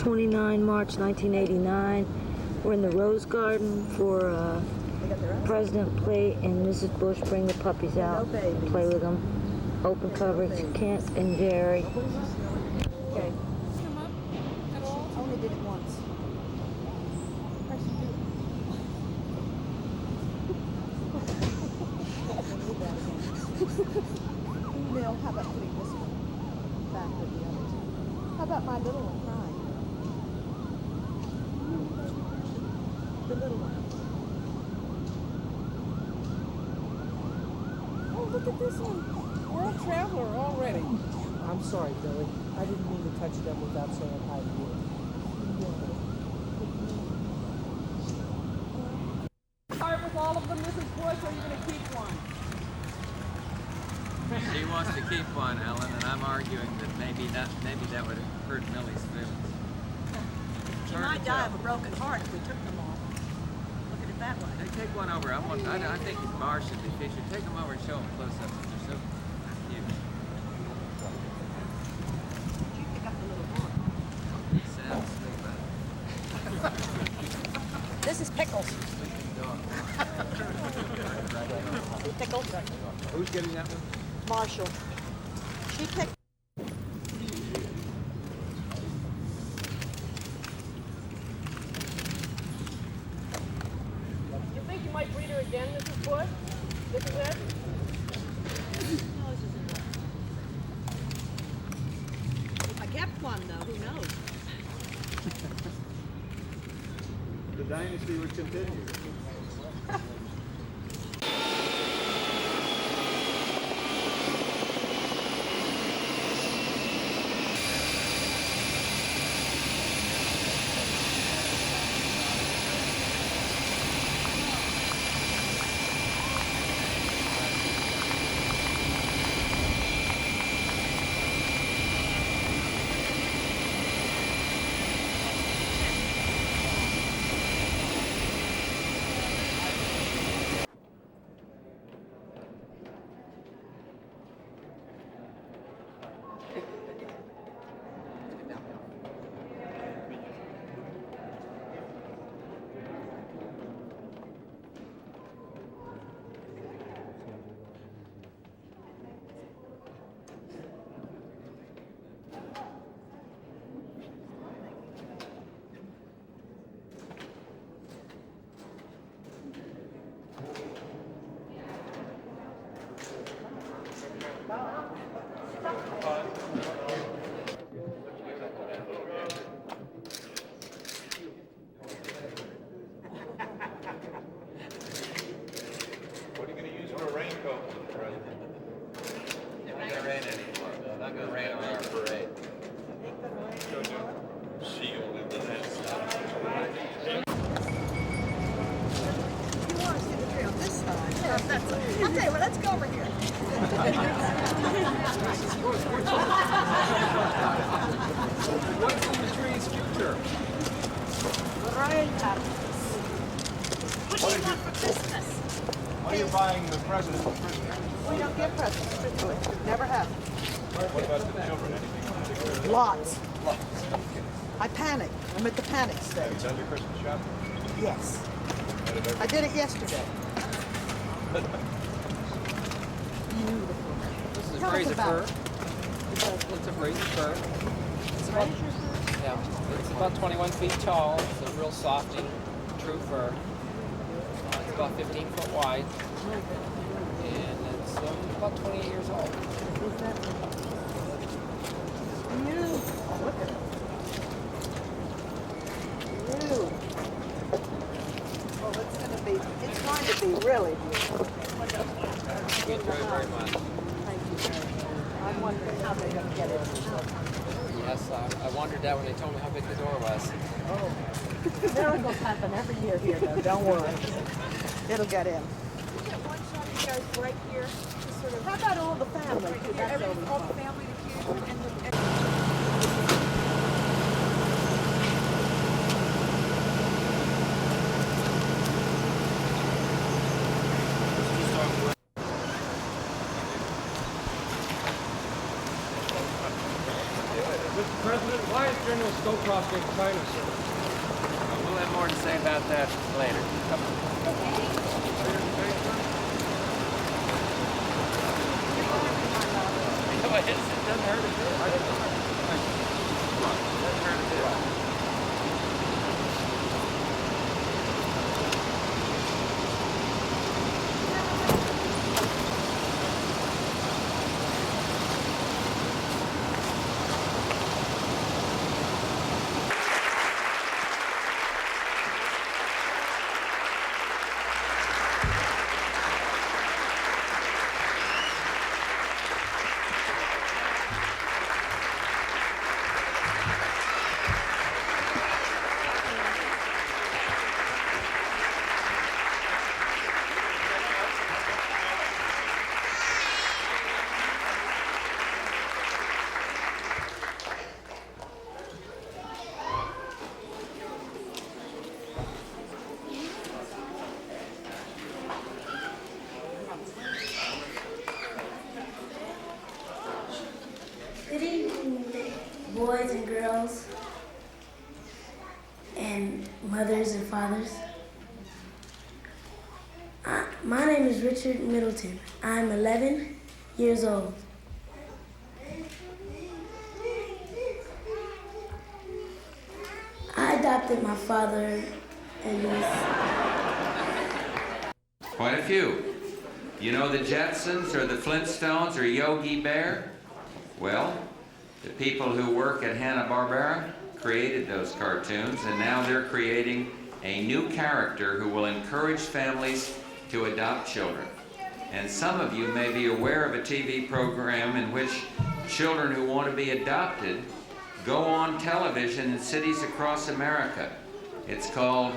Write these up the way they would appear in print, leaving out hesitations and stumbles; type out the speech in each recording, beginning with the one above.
29 March 1989. We're in the Rose Garden for President Plate and Mrs. Bush bring the puppies out, play with them. Open coverage, Kent and Jerry. Okay. Come up at all? I only did it once. Neil, how about putting this one back with the other two? How about my little one crying? The little one. Oh, look at this one. World traveler already. I'm sorry, Billy. I didn't mean to touch them without saying hi to you. Start with all of them, Mrs. Bush, or are you going to keep one? She wants to keep one, Ellen, and I'm arguing that maybe that would hurt Millie's feelings. She might die of a broken heart if we took them all. Look at it that way. Hey, take one over. I think Mars should be featured. Take them over and show them close up. They're so cute. You pick up the little boy. Sounds sleep. This is Pickles. Sleeping dog. See Pickles? Who's getting that one? Marshall. She picked. You think you might breed her again, Mrs. Bush? This is it? I kept one though, who knows? The dynasty would continue. What are you going to use for a raincoat for the president? It's not going to rain anymore. It's not going to rain on our parade. Shield in the nest. You want to see the tree on this side? Yeah, that's it. I'll tell you what, let's go over here. What's in the tree's future? Rain happens. What do you want for Christmas? What are you buying the president for Christmas? We don't get presents. Never have. What about the children? Anything in particular? Lots. I panic. I'm at the panic stage. Have you done your Christmas shopping? Yes. Out of every- I did it yesterday. This is a Tell us Fraser about fir. it. It's a Fraser fir. Yeah, it's about 21 feet tall. It's a real softy, true fir. It's about 15 foot wide. And it's about 28 years old. Look at it. Ew. Oh, it's going to be really beautiful. We enjoy it very much. Thank you very much. I'm wondering how they're going to get it. Yes, I wondered that when they told me how big the door was. Oh. Miracles happen every year here, though. Don't worry. It'll get in. Get one shot of you guys right here. Just sort of How about all the family? right too? here. That's always All the fun. family, the kids, and the... Mr. President, why is General Scowcroft in China, sir? We'll have more to say about that later. It doesn't hurt a bit. Doesn't hurt a bit. Good evening, boys and girls, and mothers and fathers. My name is Richard Middleton. I'm 11 years old. I adopted my father and Quite a few. You know the Jetsons or the Flintstones or Yogi Bear? Well, the people who work at Hanna-Barbera created those cartoons, and now they're creating a new character who will encourage families to adopt children. And some of you may be aware of a TV program in which children who want to be adopted go on television in cities across America. It's called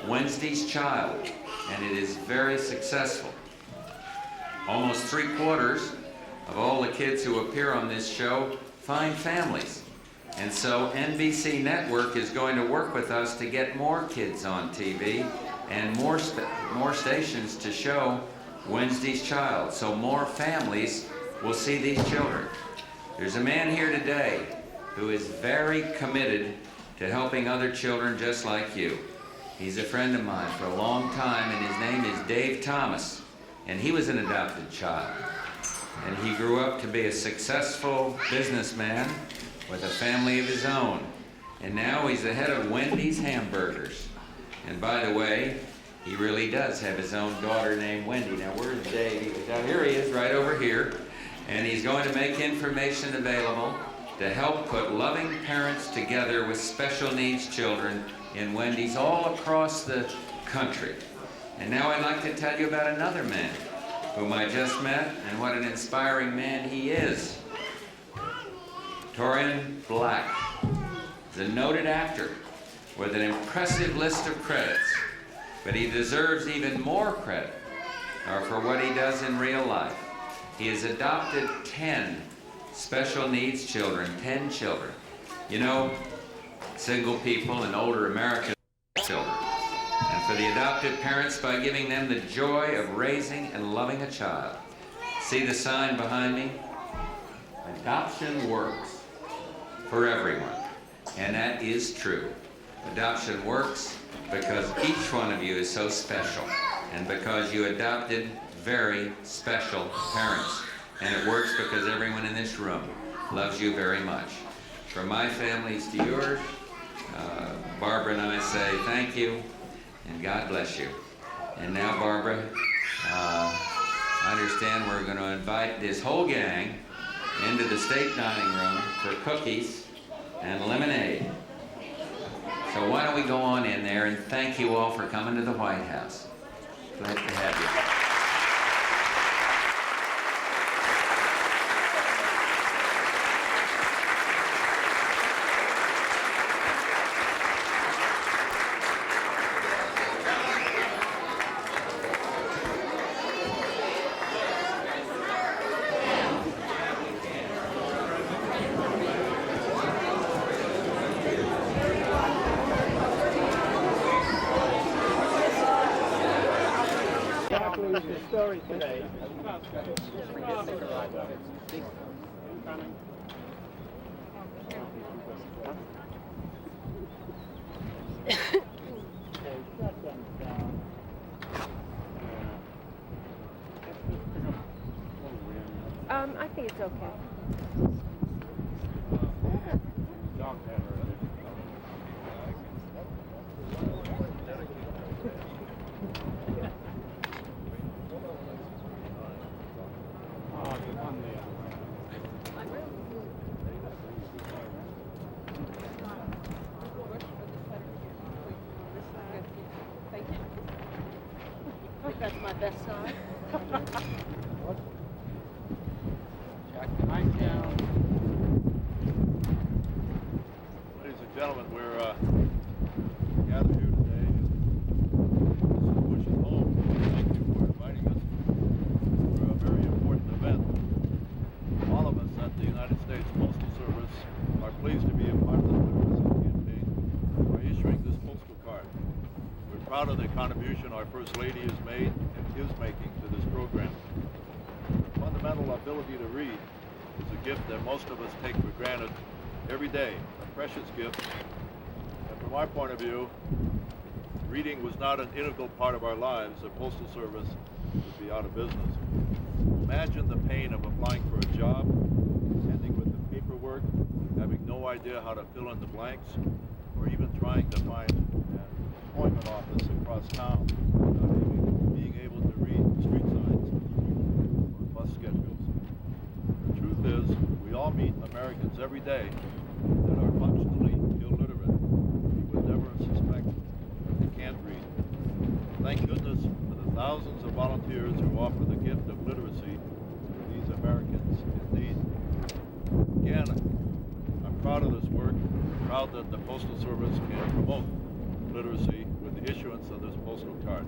Wednesday's Child, and it is very successful. Almost 3/4 of all the kids who appear on this show find families. And so NBC Network is going to work with us to get more kids on TV and more stations to show Wednesday's Child, so more families will see these children. There's a man here today who is very committed to helping other children just like you. He's a friend of mine for a long time, and his name is Dave Thomas, and he was an adopted child. And he grew up to be a successful businessman with a family of his own. And now he's the head of Wendy's Hamburgers. And by the way, he really does have his own daughter named Wendy. Now where's Dave? Now here he is, right over here. And he's going to make information available to help put loving parents together with special needs children in Wendy's all across the country. And now I'd like to tell you about another man whom I just met, and what an inspiring man he is. Torian Black is a noted actor with an impressive list of credits, but he deserves even more credit for what he does in real life. He has adopted 10 special needs children, 10 children. You know, single people and older Americans children. And for the adoptive parents, by giving them the joy of raising and loving a child. See the sign behind me? Adoption works for everyone. And that is true. Adoption works because each one of you is so special, and because you adopted very special parents. And it works because everyone in this room loves you very much. From my families to yours, Barbara and I say thank you, and God bless you. And now, Barbara, I understand we're going to invite this whole gang into the state dining room for cookies and lemonade. So why don't we go on in there, and thank you all for coming to the White House. Glad to have you. The story today. it's okay. That's my best side. Jack the knife down. Ladies and gentlemen, we're gathered here today in Bush's home. Thank you for inviting us for a very important event. All of us at the United States Postal Service are pleased to be a part of the literacy campaign by issuing this postal card. We're proud of the contribution our First Lady has made and is making to this program. The fundamental ability to read is a gift that most of us take for granted every day, a precious gift. And from our point of view, reading was not an integral part of our lives, the Postal Service would be out of business. Imagine the pain of applying for a job, ending with the paperwork, having no idea how to fill in the blanks, or even trying to find an employment office across town without even being able to read street signs or bus schedules. The truth is, we all meet Americans every day that are functionally illiterate. We would never suspect that they can't read. Thank goodness for the thousands of volunteers who offer the gift of literacy to these Americans in need. Again, I'm proud of this work, proud that the Postal Service can promote literacy with the issuance of this postal card.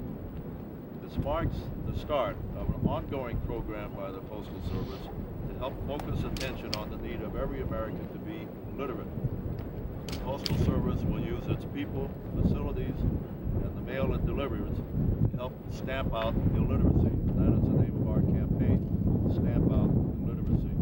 This marks the start of an ongoing program by the Postal Service to help focus attention on the need of every American to be literate. The Postal Service will use its people, facilities, and the mail and deliveries to help stamp out illiteracy. That is the name of our campaign, Stamp Out Illiteracy.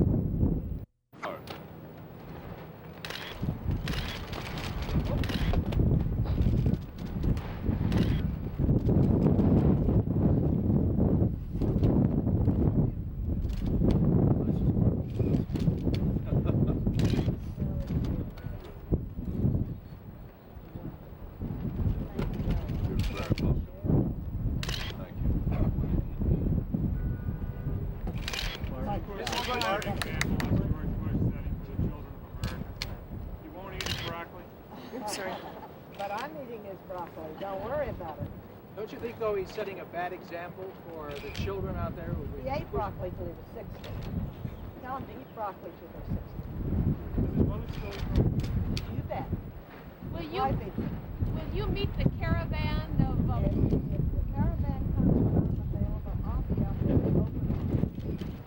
But I'm eating his broccoli. Don't worry about it. Don't you think, though, he's setting a bad example for the children out there? He ate broccoli till he was 60. Tell him to eat broccoli till they're 60. You bet. Will you meet the caravan of... If the caravan comes when I'm available, I'll be out there to open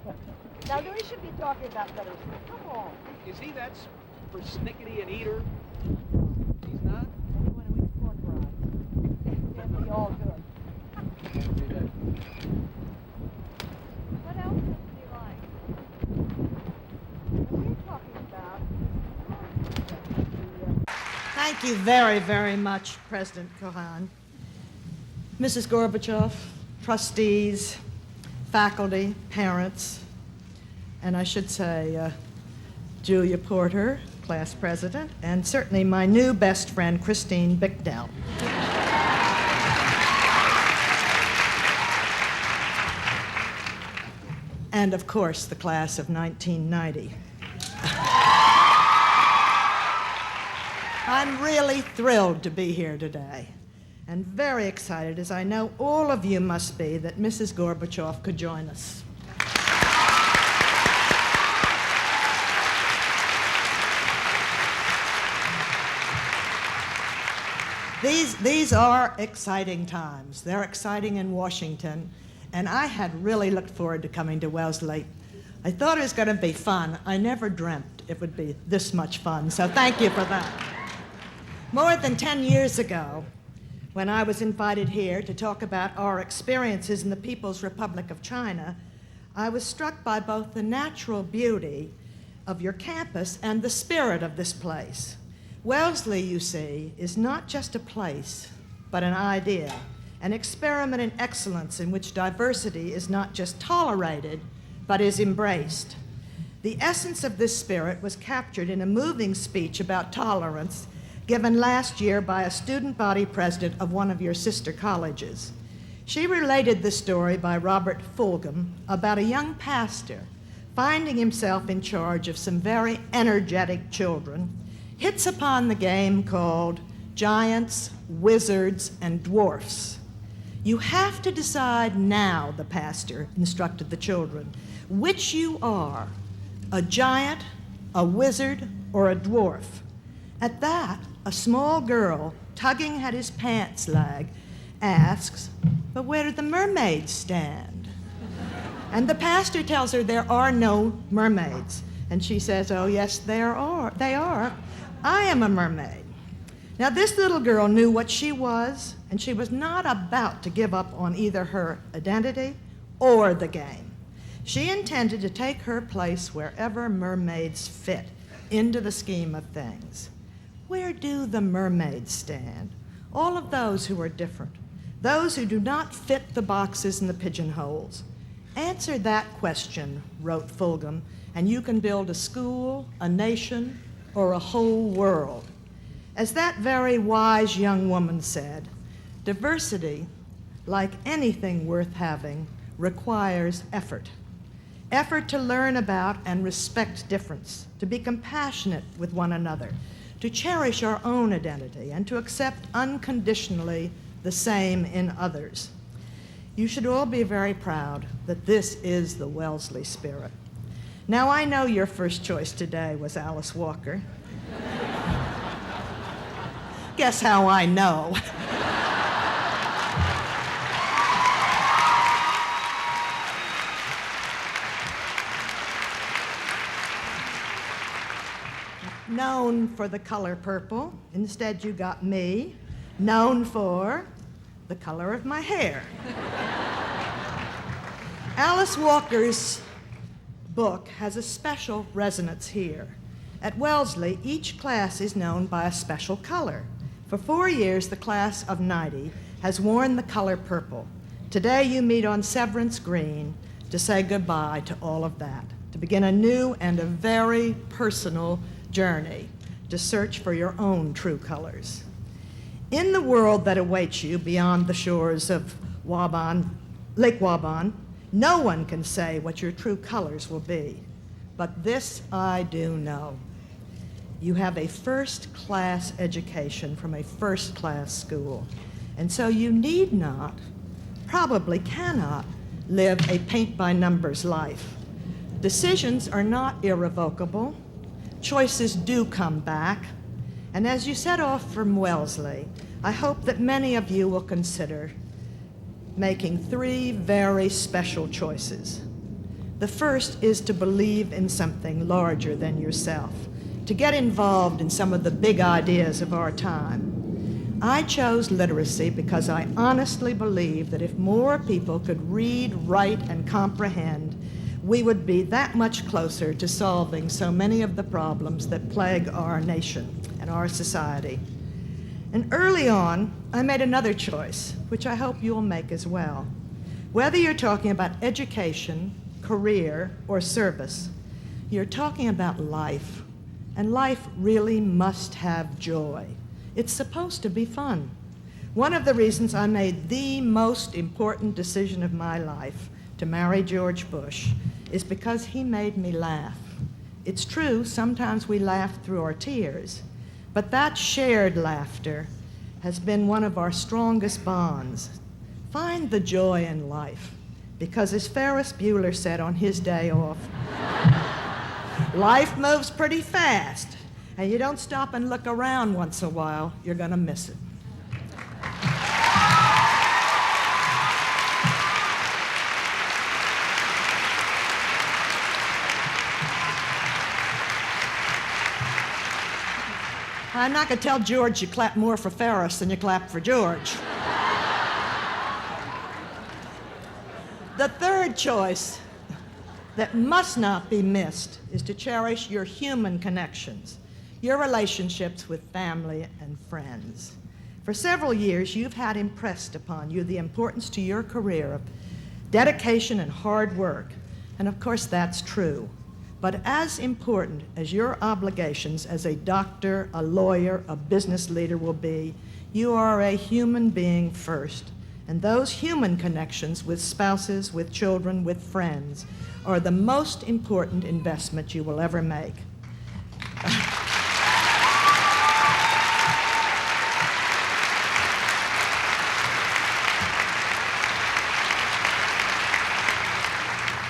it. Now, we should be talking about literacy. Come on. Is he that persnickety an eater? He's not? Anyone who eats pork rinds can be all good. What else does he like? We're talking about... Thank you very, very much, President Cohen. Mrs. Gorbachev, trustees, faculty, parents, and I should say Julia Porter, class president, and certainly my new best friend, Christine Bicknell. And of course, the class of 1990. I'm really thrilled to be here today, and very excited, as I know all of you must be, that Mrs. Gorbachev could join us. These are exciting times. They're exciting in Washington, and I had really looked forward to coming to Wellesley. I thought it was going to be fun. I never dreamt it would be this much fun, so thank you for that. More than 10 years ago, when I was invited here to talk about our experiences in the People's Republic of China, I was struck by both the natural beauty of your campus and the spirit of this place. Wellesley, you see, is not just a place, but an idea, an experiment in excellence in which diversity is not just tolerated, but is embraced. The essence of this spirit was captured in a moving speech about tolerance given last year by a student body president of one of your sister colleges. She related the story by Robert Fulghum about a young pastor finding himself in charge of some very energetic children, hits upon the game called Giants, Wizards, and Dwarfs. You have to decide now, the pastor instructed the children, which you are, a giant, a wizard, or a dwarf. At that, a small girl, tugging at his pants leg, asks, "But where do the mermaids stand?" And the pastor tells her there are no mermaids. And she says, "Oh, yes, there are. They are. I am a mermaid." Now, this little girl knew what she was, and she was not about to give up on either her identity or the game. She intended to take her place wherever mermaids fit into the scheme of things. Where do the mermaids stand? All of those who are different, those who do not fit the boxes and the pigeonholes. Answer that question, wrote Fulghum, and you can build a school, a nation, or a whole world. As that very wise young woman said, diversity, like anything worth having, requires effort. Effort to learn about and respect difference, to be compassionate with one another, to cherish our own identity, and to accept unconditionally the same in others. You should all be very proud that this is the Wellesley spirit. Now, I know your first choice today was Alice Walker. Guess how I know? Known for the color purple, instead you got me, known for the color of my hair. Alice Walker's book has a special resonance here. At Wellesley, each class is known by a special color. For 4 years, the class of '90 has worn the color purple. Today, you meet on Severance Green to say goodbye to all of that, to begin a new and a very personal journey to search for your own true colors. In the world that awaits you beyond the shores of Lake Waban, no one can say what your true colors will be. But this I do know. You have a first-class education from a first-class school, and so you need not, probably cannot, live a paint-by-numbers life. Decisions are not irrevocable. Choices do come back. And as you set off from Wellesley, I hope that many of you will consider making 3 very special choices. The first is to believe in something larger than yourself, to get involved in some of the big ideas of our time. I chose literacy because I honestly believe that if more people could read, write, and comprehend, we would be that much closer to solving so many of the problems that plague our nation and our society. And early on, I made another choice, which I hope you'll make as well. Whether you're talking about education, career, or service, you're talking about life. And life really must have joy. It's supposed to be fun. One of the reasons I made the most important decision of my life, to marry George Bush, is because he made me laugh. It's true, sometimes we laugh through our tears, but that shared laughter has been one of our strongest bonds. Find the joy in life, because as Ferris Bueller said on his day off, life moves pretty fast, and you don't stop and look around once in a while, you're gonna miss it. I'm not gonna tell George you clap more for Ferris than you clap for George. The third choice that must not be missed is to cherish your human connections, your relationships with family and friends. For several years, you've had impressed upon you the importance to your career of dedication and hard work, and of course that's true. But as important as your obligations as a doctor, a lawyer, a business leader will be, you are a human being first. And those human connections with spouses, with children, with friends are the most important investment you will ever make.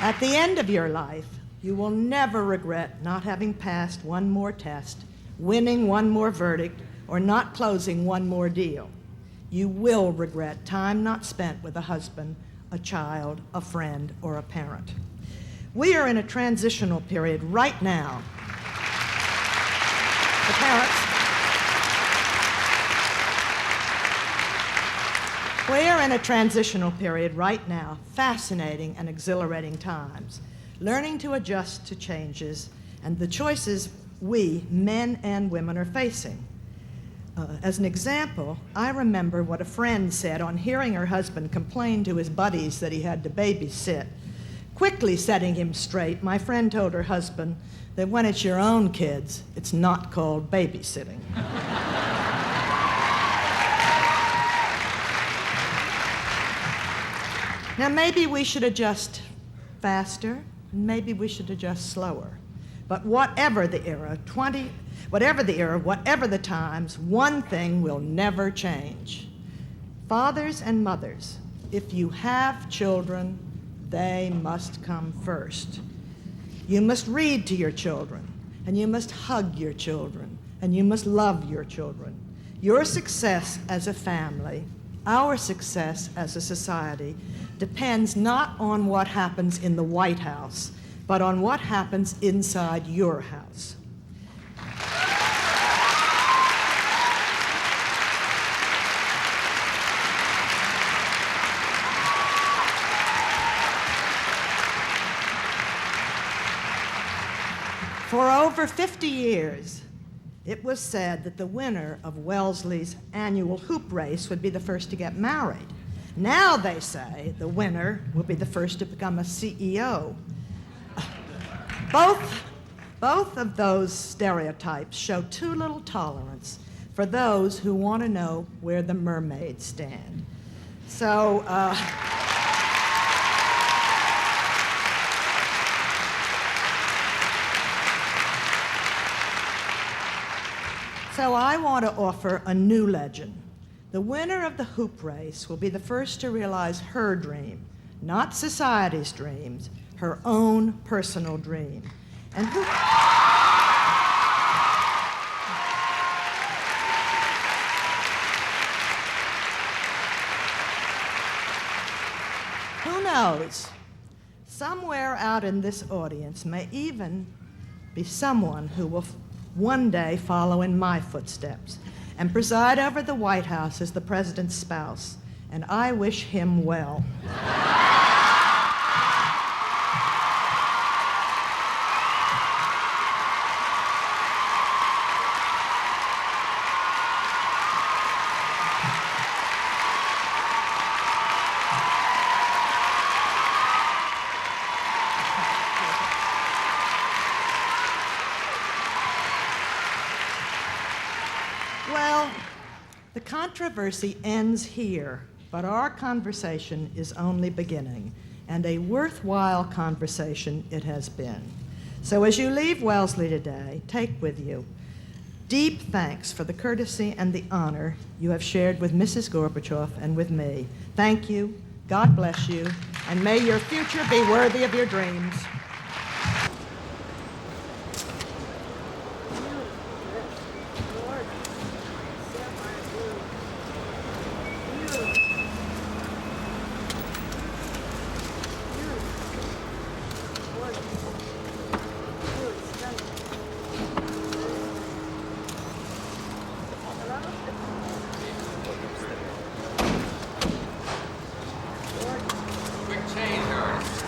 At the end of your life, you will never regret not having passed one more test, winning one more verdict, or not closing one more deal. You will regret time not spent with a husband, a child, a friend, or a parent. We are in a transitional period right now. The parents, we are in a transitional period right now, fascinating and exhilarating times, learning to adjust to changes and the choices we, men and women, are facing. As an example, I remember what a friend said on hearing her husband complain to his buddies that he had to babysit. Quickly setting him straight, my friend told her husband that when it's your own kids, it's not called babysitting. Now, maybe we should adjust faster, and maybe we should adjust slower. But whatever the era, whatever the times, one thing will never change. Fathers and mothers, if you have children, they must come first. You must read to your children, and you must hug your children, and you must love your children. Your success as a family, our success as a society, depends not on what happens in the White House, but on what happens inside your house. For over 50 years, it was said that the winner of Wellesley's annual hoop race would be the first to get married. Now they say the winner will be the first to become a CEO. Both of those stereotypes show too little tolerance for those who want to know where the mermaids stand. So, So I want to offer a new legend. The winner of the hoop race will be the first to realize her dream, not society's dreams, her own personal dream. And who knows? Somewhere out in this audience may even be someone who will one day follow in my footsteps and preside over the White House as the president's spouse, and I wish him well. Well, the controversy ends here, but our conversation is only beginning, and a worthwhile conversation it has been. So as you leave Wellesley today, take with you deep thanks for the courtesy and the honor you have shared with Mrs. Gorbachev and with me. Thank you, God bless you, and may your future be worthy of your dreams. Quick change, artist.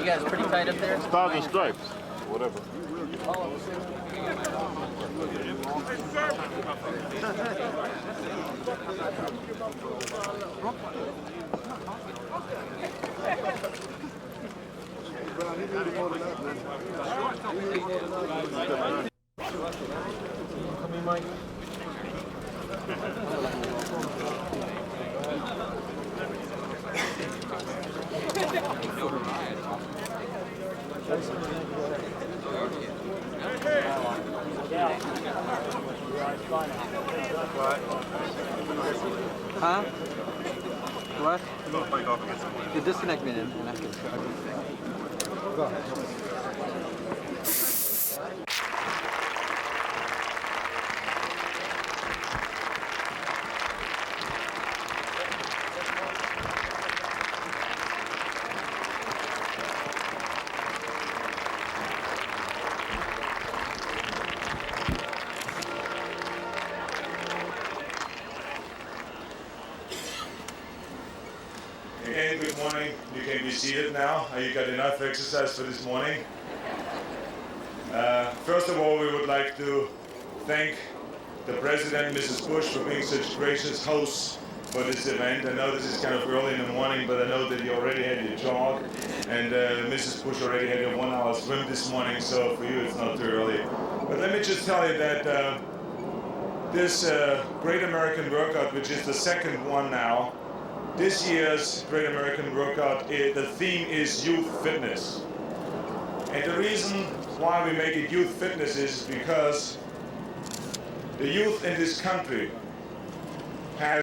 you guys pretty tight up there? Stars and stripes, whatever. Come here, Mike. Huh? What? You disconnect me and I can go ahead. Again, good morning. You can be seated now. You got enough exercise for this morning. First of all, we would like to thank the President, Mrs. Bush, for being such gracious hosts for this event. I know this is kind of early in the morning, but I know that you already had your jog, and Mrs. Bush already had your 1 hour swim this morning, so for you it's not too early. But let me just tell you that this Great American Workout, which is the second one now, this year's Great American Workout, the theme is youth fitness. And the reason why we make it youth fitness is because the youth in this country have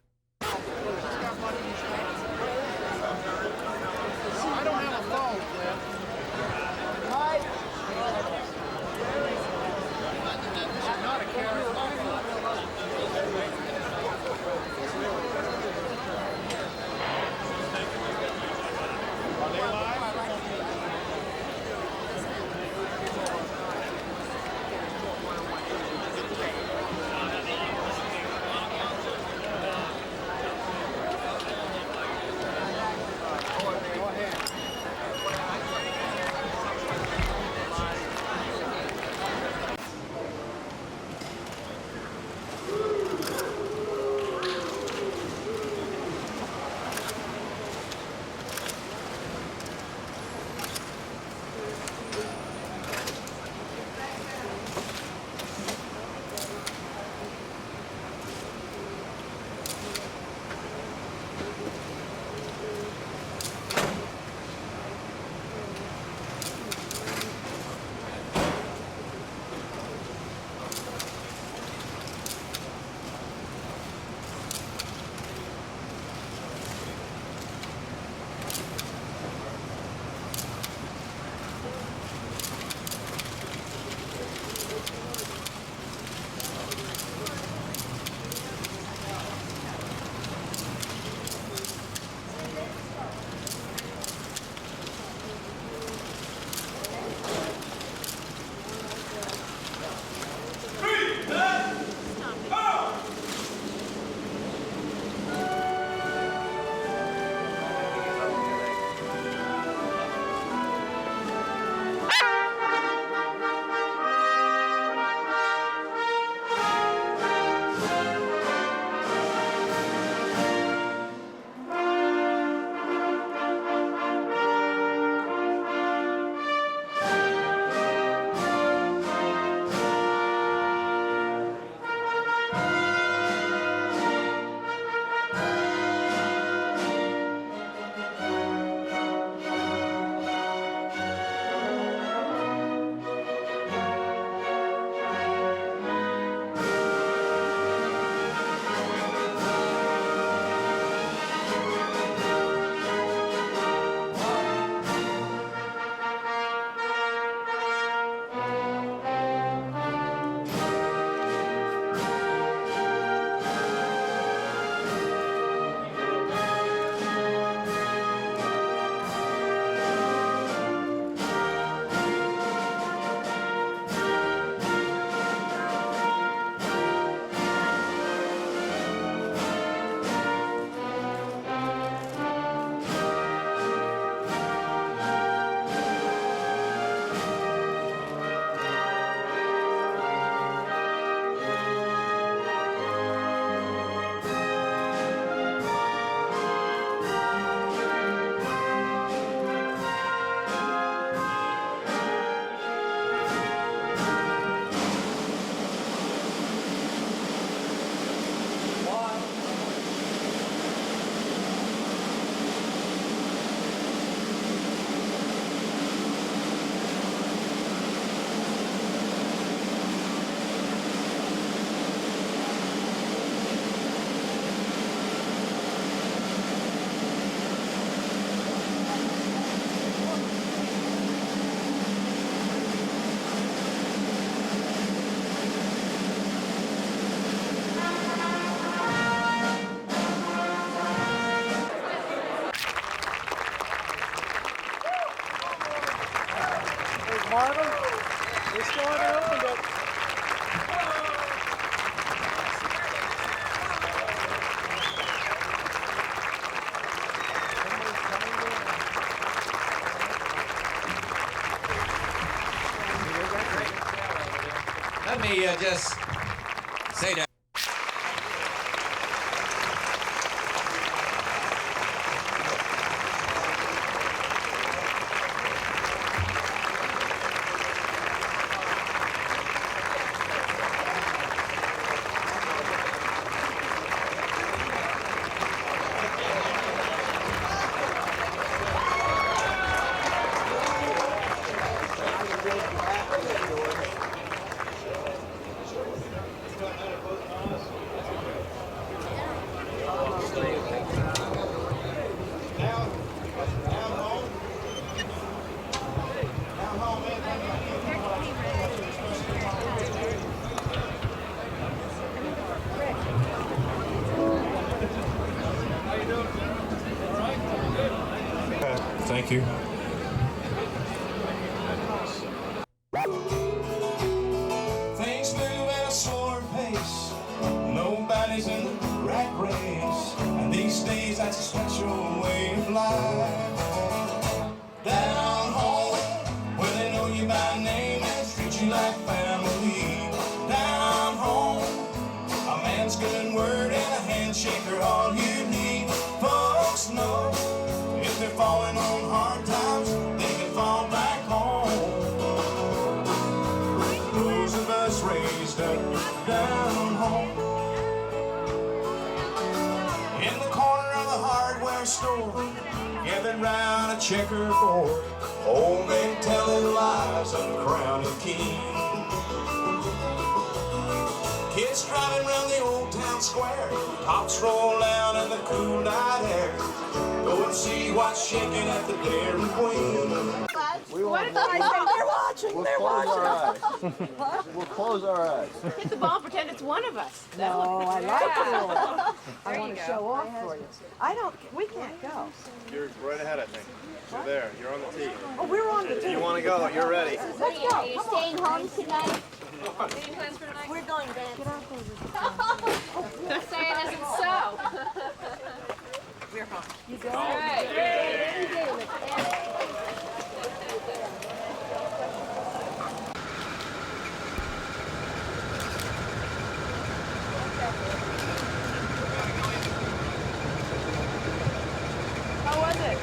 got them? They still haven't opened it. Let me just say that. Thank you. Things move at a slower pace. Nobody's in the rat race. And these days that's a special way of life. Down home, where they know you by name and treat you like family. Down home, a man's good word and a handshake are all you need. Folks know if they're falling on hard times, they can fall back home. Those of us raised up down home. In the corner of the hardware store, gathered round a checkerboard, old men telling lies of the crown and king. Kids driving round the old town square, tops roll down in the cool night air. Go and see what's shaking at the Dairy Queen. What did I say? They're watching. They're watching. We'll close our eyes. Hit the ball and pretend it's one of us. No, I like it. I want to show off for you. I don't, we can't go. You're right ahead, I think. You're there. You're on the tee. Oh, we're on the If team. you want to go, you're ready. Let's go. Are you staying home tonight? Any plans for tonight? We're going then. Say it isn't so. We're home. You go. All right. How was it?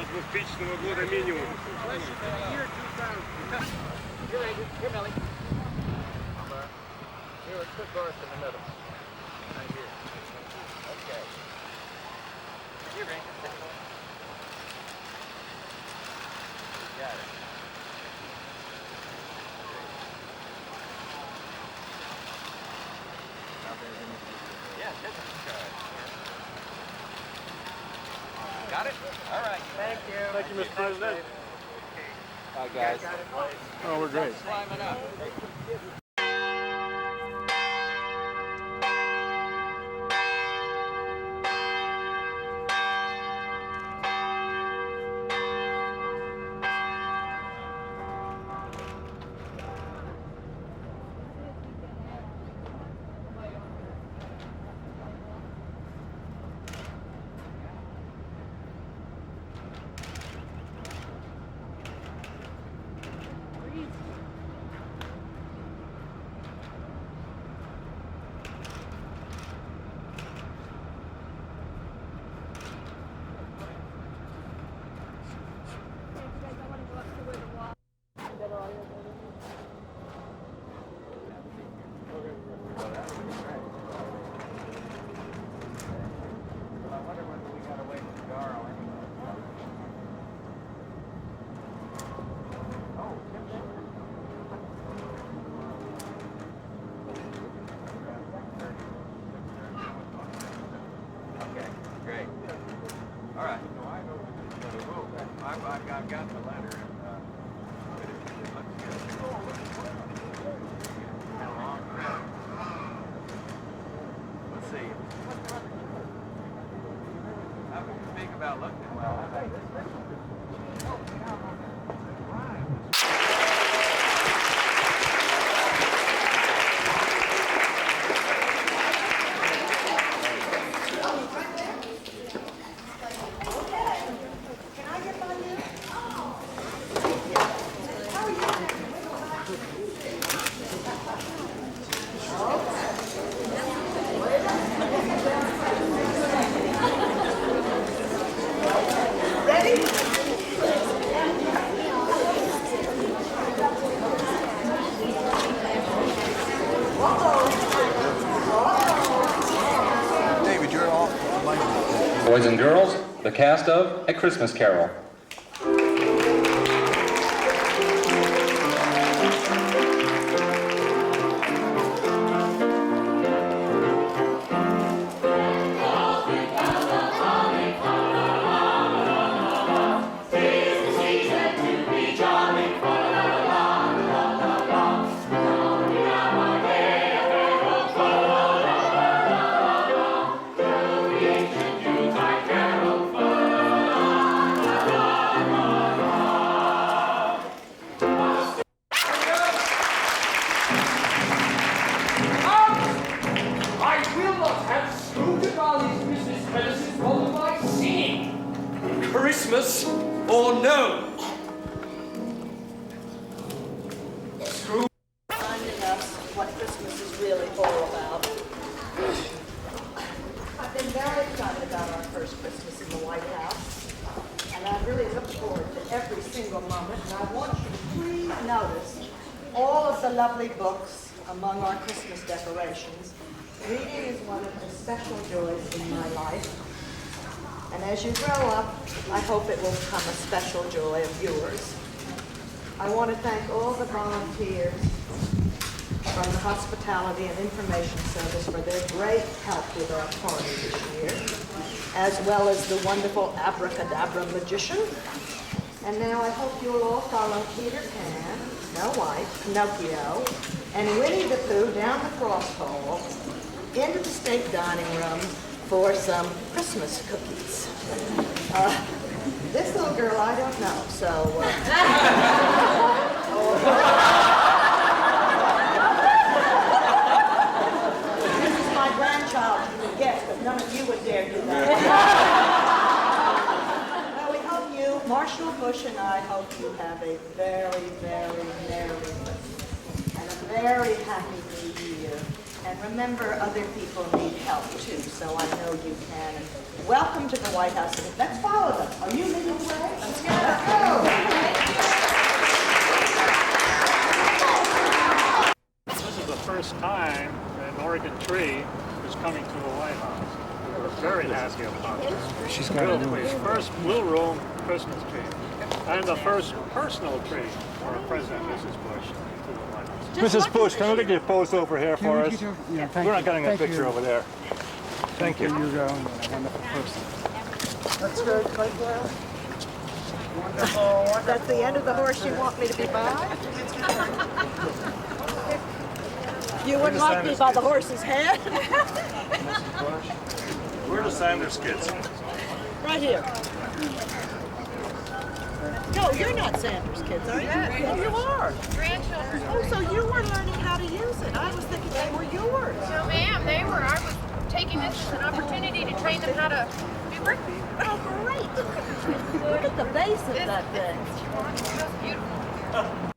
Двухтысячного года минимум. You're ready. Here, Millie. Here, let's put Garth in the middle. Right here. Okay. You're ready. Got it. Yeah, that's got it? All right. Thank you. Thank you, Mr. President. Hi, guys. Oh, we're great. Climbing up. Boys and girls, the cast of A Christmas Carol. Christmas or no? Reminding us what Christmas is really all about. I've been very excited about our first Christmas in the White House, and I really look forward to every single moment, and I want you to please notice all of the lovely books among our Christmas decorations. Reading is one of the special joys in my life. And as you grow up, I hope it will become a special joy of yours. I want to thank all the volunteers from the Hospitality and Information Service for their great help with our party this year, as well as the wonderful abracadabra magician. And now I hope you'll all follow Peter Pan, Snow White, Pinocchio, and Winnie the Pooh down the cross hall into the state dining room for some Christmas cookies. This little girl, I don't know, so... This is my grandchild, you can guess, but none of you would dare do that. Well, we hope you, Marshall Bush and I hope you have a very, very merry Christmas and a very happy New Year. And remember, other people need help too, so I know you can. And welcome to the White House. Let's follow them. Are you leading the way? Let's go. This is the first time an Oregon tree is coming to the White House. We're very happy about it. She's got a new one. First Blue Room Christmas tree. And the first personal tree for President Mrs. Bush to the White House. Mrs. Bush, can we get you posed over here for us? Yeah, We're not getting a picture over there. Thank you. You're a wonderful person. That's good, Clayton. Wonderful. That's the end of the horse you want me to be by? You wouldn't like me by the horse's head? Where are the Sanders kids? Right here. No, you're not Sanders' kids, are you? Yeah. Oh, you are. Grandchildren. Oh, so you were learning how to use it. I was thinking they were yours. No, ma'am, they were. I was taking this as an opportunity to train them how to do brick. Oh, great. Look at the base of that thing. It's beautiful.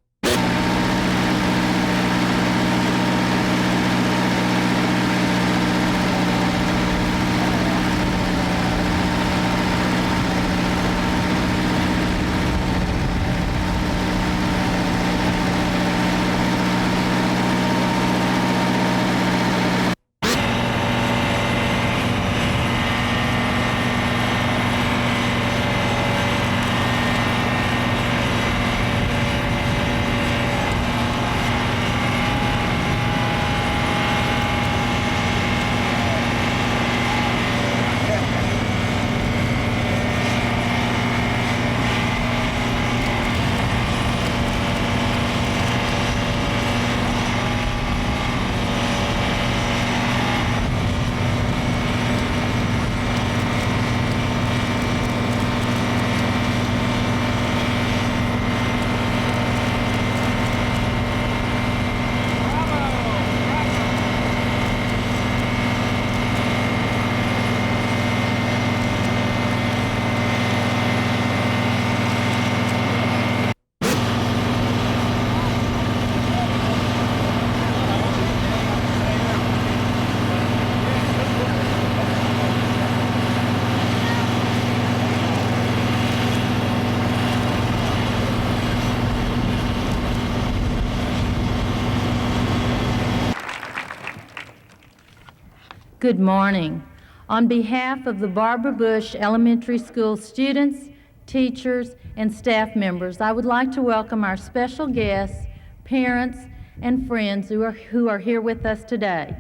Good morning. On behalf of the Barbara Bush Elementary School students, teachers, and staff members, I would like to welcome our special guests, parents, and friends who are here with us today.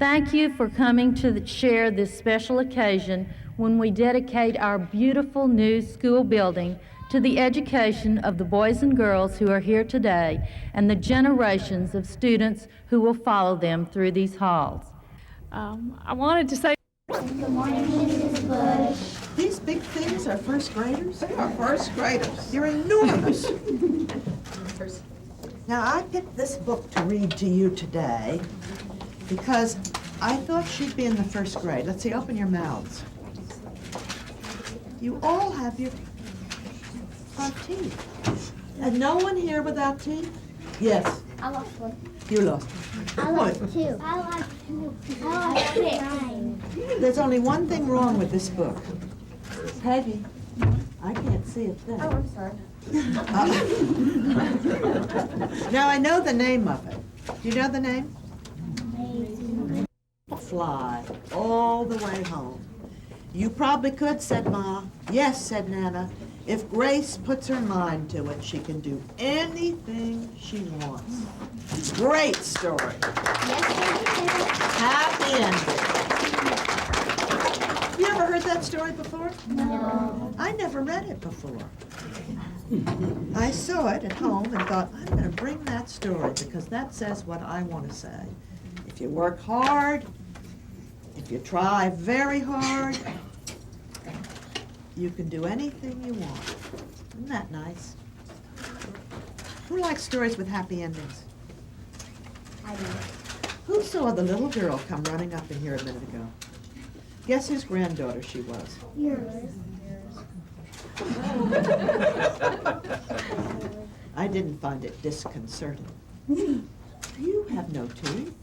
Thank you for coming to share this special occasion when we dedicate our beautiful new school building to the education of the boys and girls who are here today and the generations of students who will follow them through these halls. I wanted to say Good morning, Mrs. Bush. These big things are first graders? They are first graders. They're enormous. Now, I picked this book to read to you today because I thought she'd be in the first grade. Let's see, open your mouths. You all have your front teeth. And no one here without teeth? Yes. I lost one. You lost one. I lost two. I lost two. I lost six. There's only one thing wrong with this book. Peggy, I can't see a thing. Oh, I'm sorry. Now, I know the name of it. Do you know the name? Fly all the way home. You probably could, said Ma. Yes, said Nana. If Grace puts her mind to it, she can do anything she wants. Great story. Happy ending. You ever heard that story before? No. I never read it before. I saw it at home and thought, I'm going to bring that story because that says what I want to say. If you work hard, if you try very hard, you can do anything you want. Isn't that nice? Who likes stories with happy endings? I do. Who saw the little girl come running up in here a minute ago? Guess whose granddaughter she was? Yours. I didn't find it disconcerting. You have no teeth.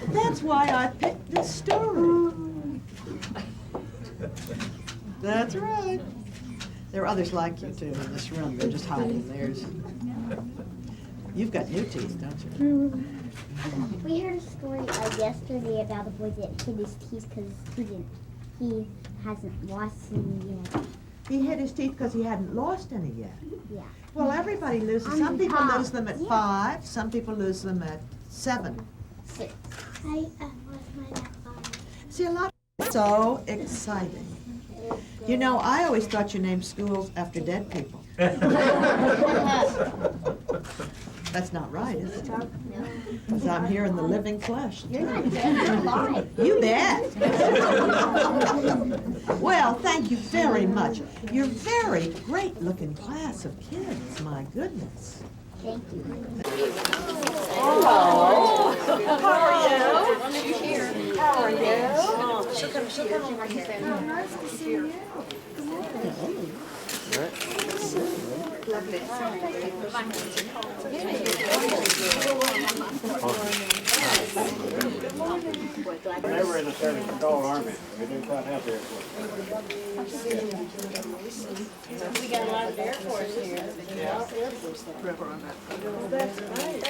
That's why I picked this story. That's right. There are others like you, too, in this room. They're just hiding theirs. You've got new teeth, don't you? We heard a story yesterday about a boy that hid his teeth because he hasn't lost any yet. He hid his teeth because he hadn't lost any yet. Yeah. Well, everybody loses. Some people lose them at 5. Some people lose them at 7. 6. I lost mine at 5. See, a lot of so exciting. You know, I always thought you named schools after dead people. That's not right, is it? Because I'm here in the living flesh. You're not dead, you're alive. You bet. Well, thank you very much. You're a very great-looking class of kids, my goodness. Thank you. Hello. How are you? How are you? She'll come over here. Nice to see you. Good morning. Lovely. They were in the Service Control Army. We didn't quite have the Air Force. we got a lot of Air Force here. That's right.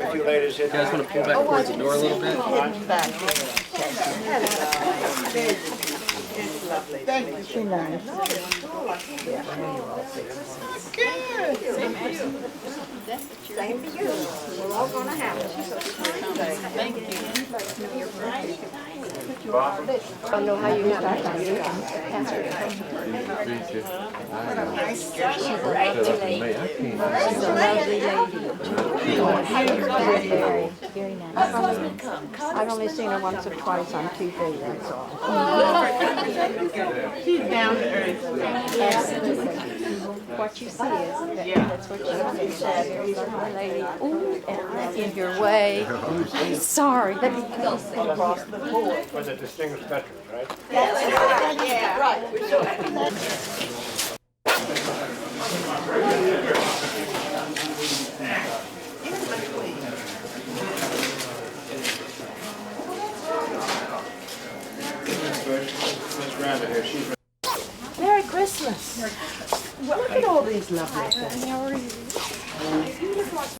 If you ladies hit, You guys want to pull back towards the door a little bit? It's lovely. Thank you. She nice. Good. Same to you. Same to you. We're all going to have it. Thank you. You're right. I don't know how you got that. Very nice. I've only seen her once or twice on TV, that's all. She's down to earth. What you see is, that's what you said. Lovely lady. Ooh, and I'm in your way. Sorry, let me go. across the board. For the distinguished veterans, right? That's right, yeah. Right. Miss Randa here, she's Merry Christmas. Well, look at all these lovely things. How are you?